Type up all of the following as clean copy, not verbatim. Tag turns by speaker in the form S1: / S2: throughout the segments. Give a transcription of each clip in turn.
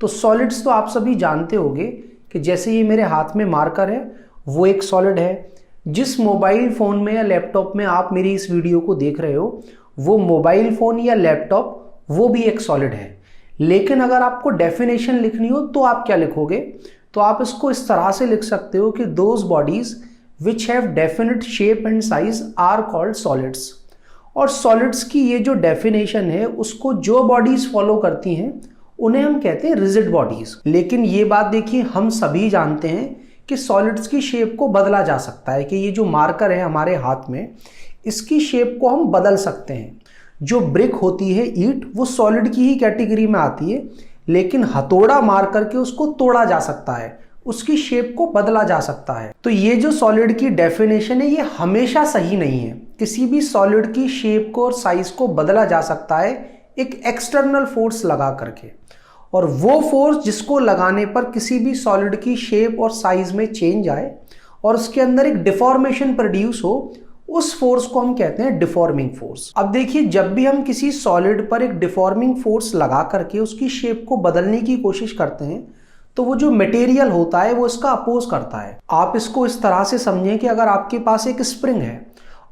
S1: तो सॉलिड्स तो आप सभी जानते होंगे कि जैसे ये मेरे हाथ में मार्कर है वो एक सॉलिड है। जिस मोबाइल फ़ोन में या लैपटॉप में आप मेरी इस वीडियो को देख रहे हो वो मोबाइल फ़ोन या लैपटॉप वो भी एक सॉलिड है। लेकिन अगर आपको डेफिनेशन लिखनी हो तो आप क्या लिखोगे? तो आप इसको इस तरह से लिख सकते हो कि those bodies which have definite shape and size are called solids. और सॉलिड्स की ये जो डेफिनेशन है उसको जो बॉडीज फॉलो करती हैं उन्हें हम कहते हैं रिजिड बॉडीज। लेकिन ये बात देखिए, हम सभी जानते हैं कि सॉलिड्स की शेप को बदला जा सकता है, कि ये जो मार्कर है हमारे हाथ में इसकी शेप को हम बदल सकते हैं। जो ब्रिक होती है ईंट वो सॉलिड की ही कैटेगरी में आती है, लेकिन हथौड़ा मार करके उसको तोड़ा जा सकता है, उसकी शेप को बदला जा सकता है। तो ये जो सॉलिड की डेफिनेशन है ये हमेशा सही नहीं है। किसी भी सॉलिड की शेप को और साइज को बदला जा सकता है एक एक्सटर्नल फोर्स लगा करके, और वो फोर्स जिसको लगाने पर किसी भी सॉलिड की शेप और साइज में चेंज आए और उसके अंदर एक डिफॉर्मेशन प्रोड्यूस हो, उस फोर्स को हम कहते हैं डिफॉर्मिंग फोर्स। अब देखिए, जब भी हम किसी सॉलिड पर एक डिफॉर्मिंग फोर्स लगा करके उसकी शेप को बदलने की कोशिश करते हैं तो वो जो मटेरियल होता है वो इसका अपोज करता है। आप इसको इस तरह से समझें कि अगर आपके पास एक स्प्रिंग है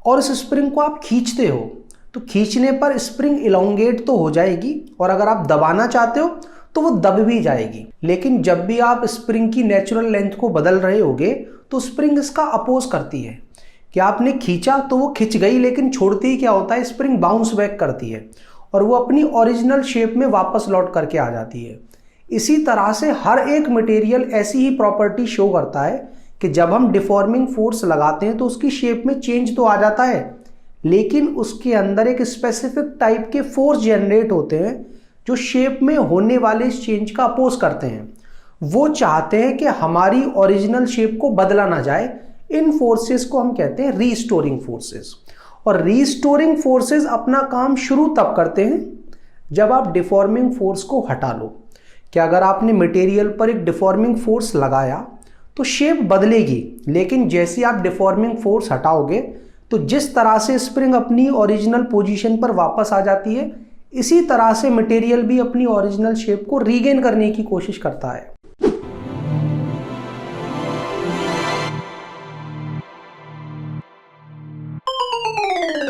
S1: और इस स्प्रिंग को आप खींचते हो तो खींचने पर स्प्रिंग इलोंगेट तो हो जाएगी, और अगर आप दबाना चाहते हो तो वो दब भी जाएगी। लेकिन जब भी आप स्प्रिंग की नेचुरल लेंथ को बदल रहे होगे तो स्प्रिंग इसका अपोज करती है कि आपने खींचा तो वो खिंच गई, लेकिन छोड़ते ही क्या होता है, स्प्रिंग बाउंस बैक करती है और वो अपनी ओरिजिनल शेप में वापस लौट करके आ जाती है। इसी तरह से हर एक मटेरियल ऐसी ही प्रॉपर्टी शो करता है कि जब हम डिफॉर्मिंग फोर्स लगाते हैं तो उसकी शेप में चेंज तो आ जाता है, लेकिन उसके अंदर एक स्पेसिफिक टाइप के फोर्स जनरेट होते हैं जो शेप में होने वाले इस चेंज का अपोज करते हैं। वो चाहते हैं कि हमारी ओरिजिनल शेप को बदला ना जाए। इन फोर्सेस को हम कहते हैं रीस्टोरिंग फोर्सेस। और रीस्टोरिंग फोर्सेस अपना काम शुरू तब करते हैं जब आप डिफॉर्मिंग फोर्स को हटा लो। कि अगर आपने मटेरियल पर एक डिफॉर्मिंग फोर्स लगाया तो शेप बदलेगी, लेकिन जैसे आप डिफॉर्मिंग फोर्स हटाओगे तो जिस तरह से स्प्रिंग अपनी ओरिजिनल पोजीशन पर वापस आ जाती है, इसी तरह से मटेरियल भी अपनी ओरिजिनल शेप को रीगेन करने की कोशिश करता है।